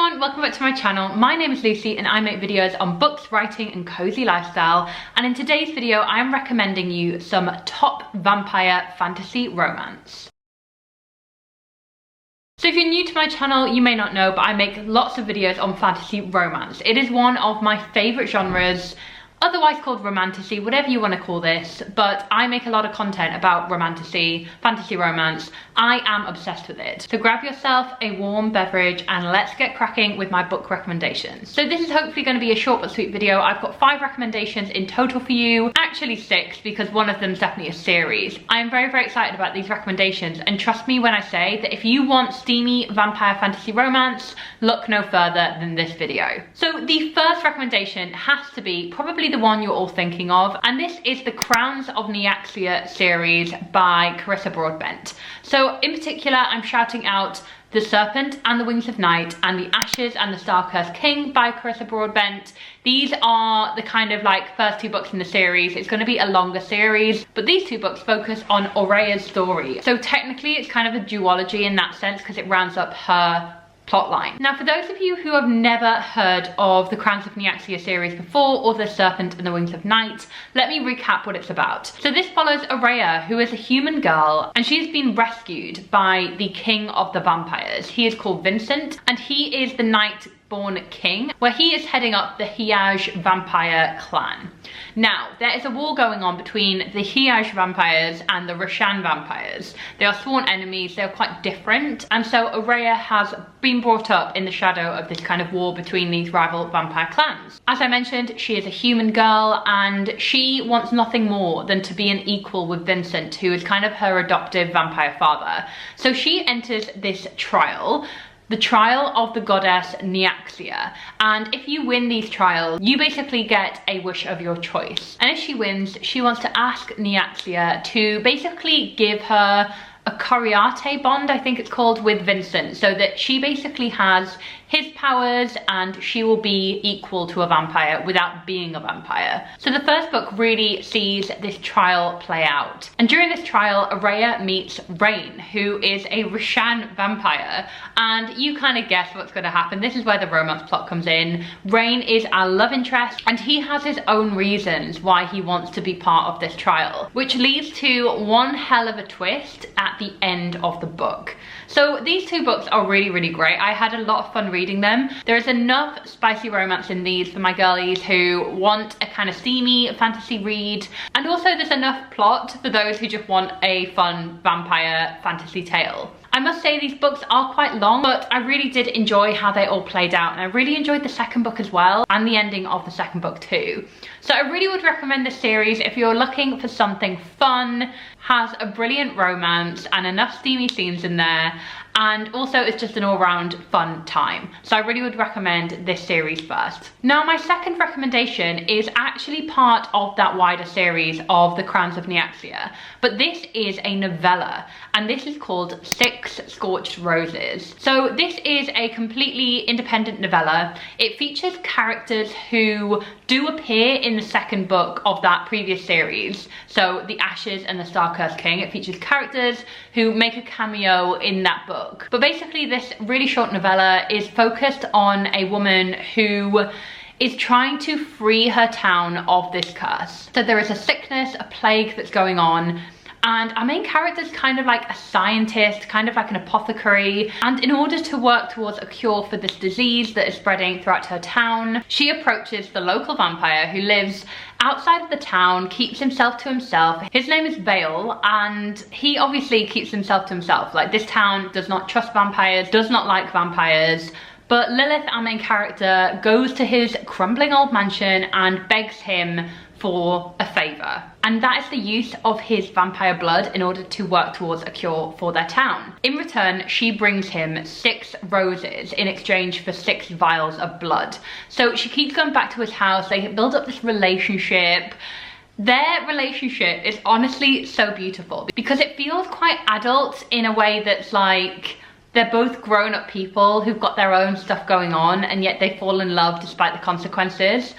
everyone, welcome back to my channel. My name is Lucy and I make videos on books, writing and cozy lifestyle, and in today's video I am recommending you some top vampire fantasy romance. So if you're new to my channel, you may not know, but I make lots of videos on fantasy romance. It is one of my favourite genres, otherwise called romantasy, whatever you want to call this, but I make a lot of content about romantasy, fantasy romance. I am obsessed with it. So grab yourself a warm beverage and let's get cracking with my book recommendations. So this is hopefully going to be a short but sweet video. I've got 5 recommendations in total for you, actually 6 because one of them is definitely a series. I am very, very excited about these recommendations, and trust me when I say that if you want steamy vampire fantasy romance, look no further than this video. So the first recommendation has to be probably the one you're all thinking of, and this is the Crowns of Naia series by Carissa Broadbent. So in particular, I'm shouting out The Serpent and the Wings of Night and The Ashes and the Star-Cursed King by Carissa Broadbent. These are the kind of like first 2 books in the series. It's going to be a longer series, but these 2 books focus on Aurea's story. So technically it's kind of a duology in that sense because it rounds up her plotline. Now, for those of you who have never heard of the Crowns of Naia series before, or The Serpent and the Wings of Night, let me recap what it's about. So this follows Aurea, who is a human girl, and she's been rescued by the king of the vampires. He is called Vincent, and he is the Night-born king, where he is heading up the Hiaj vampire clan. Now, there is a war going on between the Hiaj vampires and the Roshan vampires. They are sworn enemies, they're quite different, and so Aurea has been brought up in the shadow of this kind of war between these rival vampire clans. As I mentioned, she is a human girl and she wants nothing more than to be an equal with Vincent, who is kind of her adoptive vampire father. So she enters this trial, the trial of the goddess Naia, and if you win these trials, you basically get a wish of your choice. And if she wins, she wants to ask Naia to basically give her a coriate bond, I think it's called, with Vincent, so that she basically has his powers and she will be equal to a vampire without being a vampire. So the first book really sees this trial play out. And during this trial, Aurea meets Rain, who is a Roshan vampire. And you kind of guess what's going to happen. This is where the romance plot comes in. Rain is our love interest and he has his own reasons why he wants to be part of this trial, which leads to one hell of a twist at the end of the book. So these 2 books are really, really great. I had a lot of fun reading them. There is enough spicy romance in these for my girlies who want a kind of steamy fantasy read, and also there's enough plot for those who just want a fun vampire fantasy tale. I must say these books are quite long, but I really did enjoy how they all played out, and I really enjoyed the second book as well, and the ending of the second book too. So I really would recommend this series if you're looking for something fun, has a brilliant romance and enough steamy scenes in there, and also it's just an all-round fun time. So I really would recommend this series first. Now, my second recommendation is actually part of that wider series of the Crowns of Naia, but this is a novella, and this is called 6 Scorched Roses. So this is a completely independent novella. It features characters who do appear in the second book of that previous series. So The Ashes and the Star-Cursed King. It features characters who make a cameo in that book. But basically this really short novella is focused on a woman who is trying to free her town of this curse. So there is a sickness, a plague that's going on, and our main character is kind of like a scientist, kind of like an apothecary, and in order to work towards a cure for this disease that is spreading throughout her town, she approaches the local vampire who lives outside of the town, keeps himself to himself. His name is Vale, and he obviously keeps himself to himself. Like, this town does not trust vampires, does not like vampires. But Lilith, our main character, goes to his crumbling old mansion and begs him for a favour. And that is the use of his vampire blood in order to work towards a cure for their town. In return, she brings him 6 roses in exchange for 6 vials of blood. So she keeps going back to his house, they build up this relationship. Their relationship is honestly so beautiful because it feels quite adult in a way that's like, they're both grown-up people who've got their own stuff going on, and yet they fall in love despite the consequences.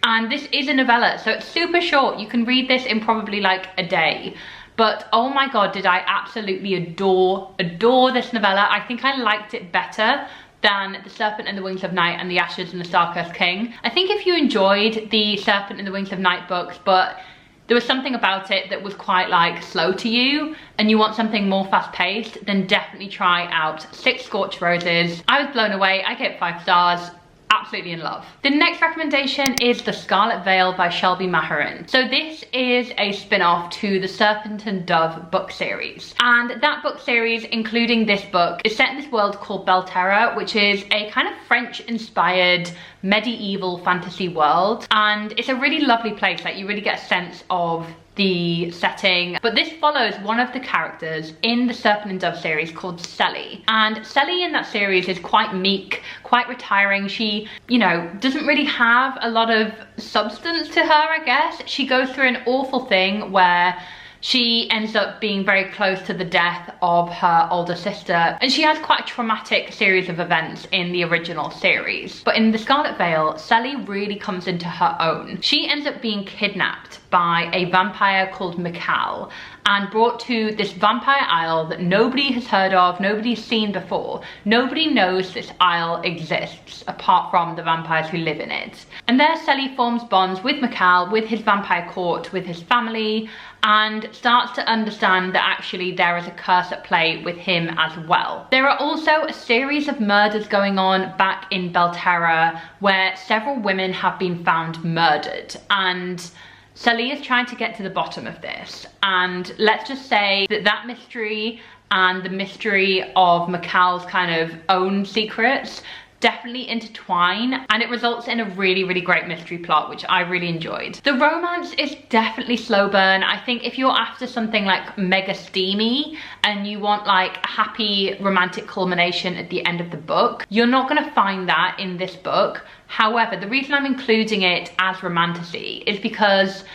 And this is a novella, so it's super short. You can read this in probably like a day. But oh my god, did I absolutely adore this novella. I think I liked it better than The Serpent and the Wings of Night and The Ashes and the Star-Cursed King. I think if you enjoyed the Serpent and the Wings of Night books, but there was something about it that was quite like slow to you and you want something more fast-paced, then definitely try out 6 Scorched Roses. I was blown away. I gave it 5 stars. Absolutely in love. The next recommendation is The Scarlet Veil by Shelby Maharin. So this is a spin-off to the Serpent and Dove book series. And that book series, including this book, is set in this world called Belterra, which is a kind of French-inspired medieval fantasy world. And it's a really lovely place. Like, you really get a sense of the setting. But this follows one of the characters in the Serpent and Dove series called Selly. And Selly in that series is quite meek, quite retiring. She, you know, doesn't really have a lot of substance to her, I guess. She goes through an awful thing where she ends up being very close to the death of her older sister, and she has quite a traumatic series of events in the original series. But in The Scarlet Veil, Selly really comes into her own. She ends up being kidnapped by a vampire called Mikal and brought to this vampire isle that nobody has heard of, nobody's seen before. Nobody knows this isle exists apart from the vampires who live in it. And there Selly forms bonds with Mikal, with his vampire court, with his family, and starts to understand that actually there is a curse at play with him as well. There are also a series of murders going on back in Belterra where several women have been found murdered, and Selly is trying to get to the bottom of this. And let's just say that that mystery and the mystery of Mikal's kind of own secrets definitely intertwine, and it results in a really, really great mystery plot, which I really enjoyed. The romance is definitely slow burn. I think if you're after something like mega steamy and you want like a happy romantic culmination at the end of the book, you're not gonna find that in this book. However, the reason I'm including it as romantasy is because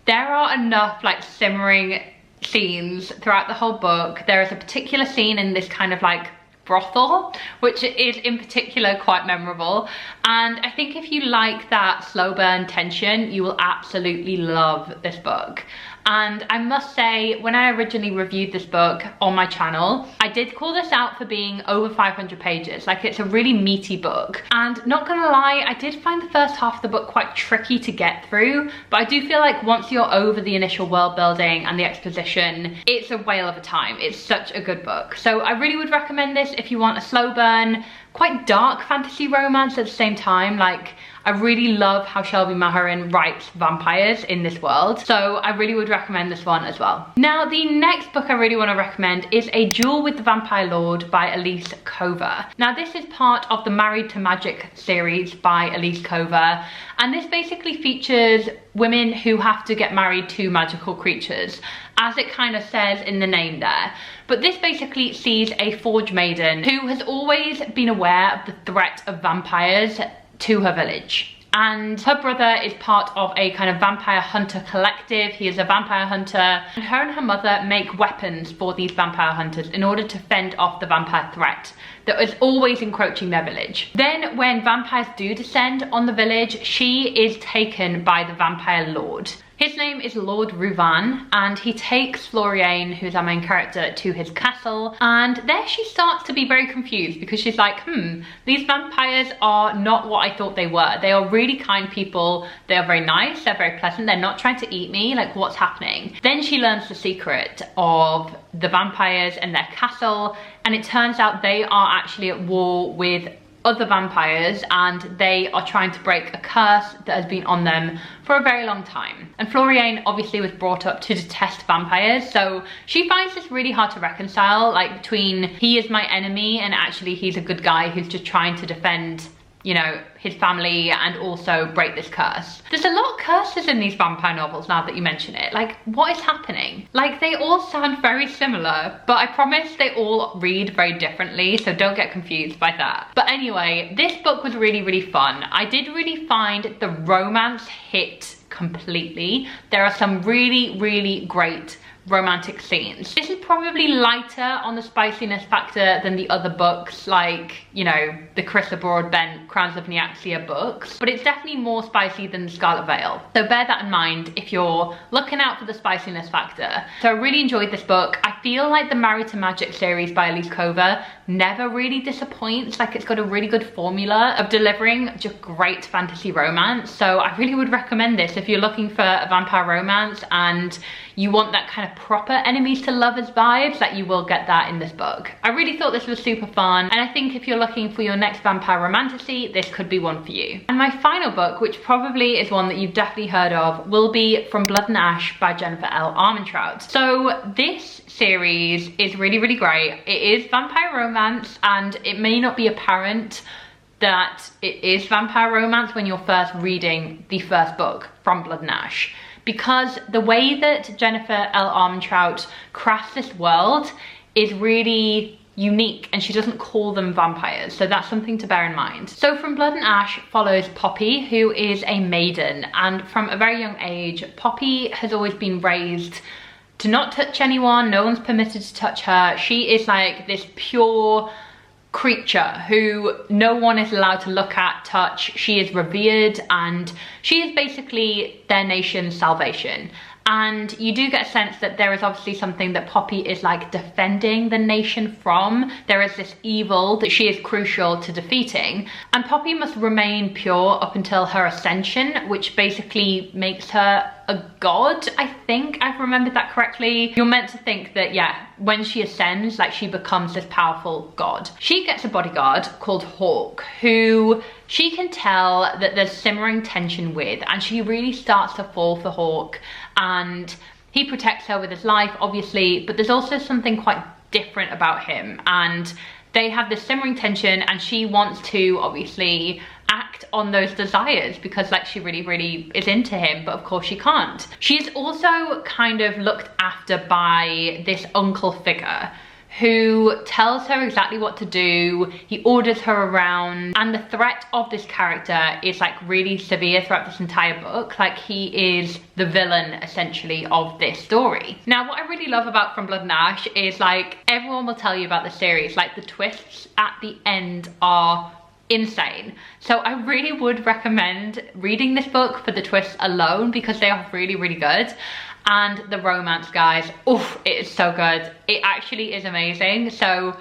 there are enough like simmering scenes throughout the whole book. There is a particular scene in this kind of like brothel, which is in particular quite memorable, and I think if you like that slow burn tension, you will absolutely love this book. And I must say, when I originally reviewed this book on my channel, I did call this out for being over 500 pages. Like, it's a really meaty book. And not gonna lie, I did find the first half of the book quite tricky to get through, but I do feel like once you're over the initial world building and the exposition, it's a whale of a time. It's such a good book. So I really would recommend this if you want a slow burn, quite dark fantasy romance at the same time. Like, I really love how Shelby Maharin writes vampires in this world, so I really would recommend this one as well. Now, the next book I really want to recommend is A Duel with the Vampire Lord by Elise Cover. Now, this is part of the Married to Magic series by Elise Cover, and this basically features women who have to get married to magical creatures, as it kind of says in the name there. But this basically sees a forge maiden who has always been aware of the threat of vampires to her village. And her brother is part of a kind of vampire hunter collective. He is a vampire hunter, and her and her mother make weapons for these vampire hunters in order to fend off the vampire threat that is always encroaching their village. Then when vampires do descend on the village, she is taken by the vampire lord. His name is Lord Ruvan, and he takes Floriane, who's our main character, to his castle, and there she starts to be very confused because she's like, these vampires are not what I thought they were. They are really kind people, they are very nice, they're very pleasant, they're not trying to eat me, like, what's happening? Then she learns the secret of the vampires and their castle, and it turns out they are actually at war with other vampires, and they are trying to break a curse that has been on them for a very long time. And Floriane obviously was brought up to detest vampires, so she finds this really hard to reconcile, like between he is my enemy and actually he's a good guy who's just trying to defend, you know, his family and also break this curse. There's a lot of curses in these vampire novels now that you mention it. Like, what is happening? Like, they all sound very similar, but I promise they all read very differently, so don't get confused by that. But anyway, this book was really, really fun. I did really find the romance hit completely. There are some really, really great romantic scenes. This is probably lighter on the spiciness factor than the other books, like, you know, the Carissa Broadbent Crowns of Nyaxia books, but it's definitely more spicy than the Scarlet Veil. So bear that in mind if you're looking out for the spiciness factor. So I really enjoyed this book. I feel like the Married to Magic series by Elise Cover never really disappoints. Like, it's got a really good formula of delivering just great fantasy romance. So I really would recommend this if you're looking for a vampire romance and you want that kind of proper enemies to lovers vibes, that you will get that in this book. I really thought this was super fun, and I think if you're looking for your next vampire romantasy, this could be one for you. And my final book, which probably is one that you've definitely heard of, will be From Blood and Ash by Jennifer L. Armentrout. So this series is really, really great. It is vampire romance, and it may not be apparent that it is vampire romance when you're first reading the first book, From Blood and Ash, because the way that Jennifer L. Armentrout crafts this world is really unique, and she doesn't call them vampires, so that's something to bear in mind. So From Blood and Ash follows Poppy, who is a maiden, and from a very young age, Poppy has always been raised to not touch anyone. No one's permitted to touch her. She is like this pure creature who no one is allowed to look at, touch. She is revered, and she is basically their nation's salvation. And you do get a sense that there is obviously something that Poppy is like defending the nation from. There is this evil that she is crucial to defeating, and Poppy must remain pure up until her ascension, which basically makes her a god. I think I've remembered that correctly. You're meant to think that, yeah, when she ascends, like, she becomes this powerful god. She gets a bodyguard called Hawk, who she can tell that there's simmering tension with, and she really starts to fall for Hawk, and he protects her with his life, obviously, but there's also something quite different about him, and they have this simmering tension, and she wants to obviously act on those desires because, like, she really, really is into him, but of course she can't. She's also kind of looked after by this uncle figure who tells her exactly what to do. He orders her around, and the threat of this character is like really severe throughout this entire book. Like, he is the villain essentially of this story. Now, what I really love about From Blood and Ash is, like, everyone will tell you about the series, like the twists at the end are insane. So I really would recommend reading this book for the twists alone, because they are really, really good. And the romance, guys, oof, it is so good. It actually is amazing. So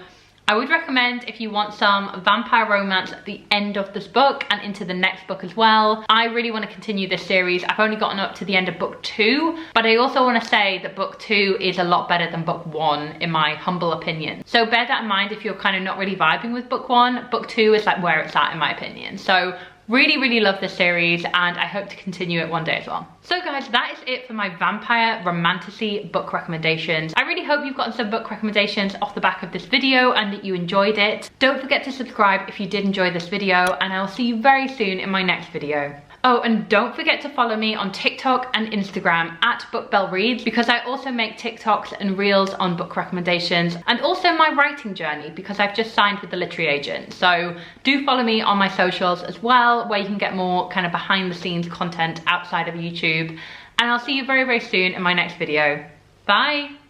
I would recommend, if you want some vampire romance at the end of this book and into the next book as well. I really want to continue this series. I've only gotten up to the end of book 2, but I also want to say that book 2 is a lot better than book 1 in my humble opinion. So bear that in mind if you're kind of not really vibing with book 1. Book 2 is like where it's at in my opinion. So really, really love this series, and I hope to continue it one day as well. So guys, that is it for my vampire romantasy book recommendations. I really hope you've gotten some book recommendations off the back of this video and that you enjoyed it. Don't forget to subscribe if you did enjoy this video, and I'll see you very soon in my next video. Oh, and don't forget to follow me on TikTok and Instagram at BookBellReads, because I also make TikToks and Reels on book recommendations, and also my writing journey, because I've just signed with the literary agent. So do follow me on my socials as well, where you can get more kind of behind the scenes content outside of YouTube. And I'll see you very, very soon in my next video. Bye!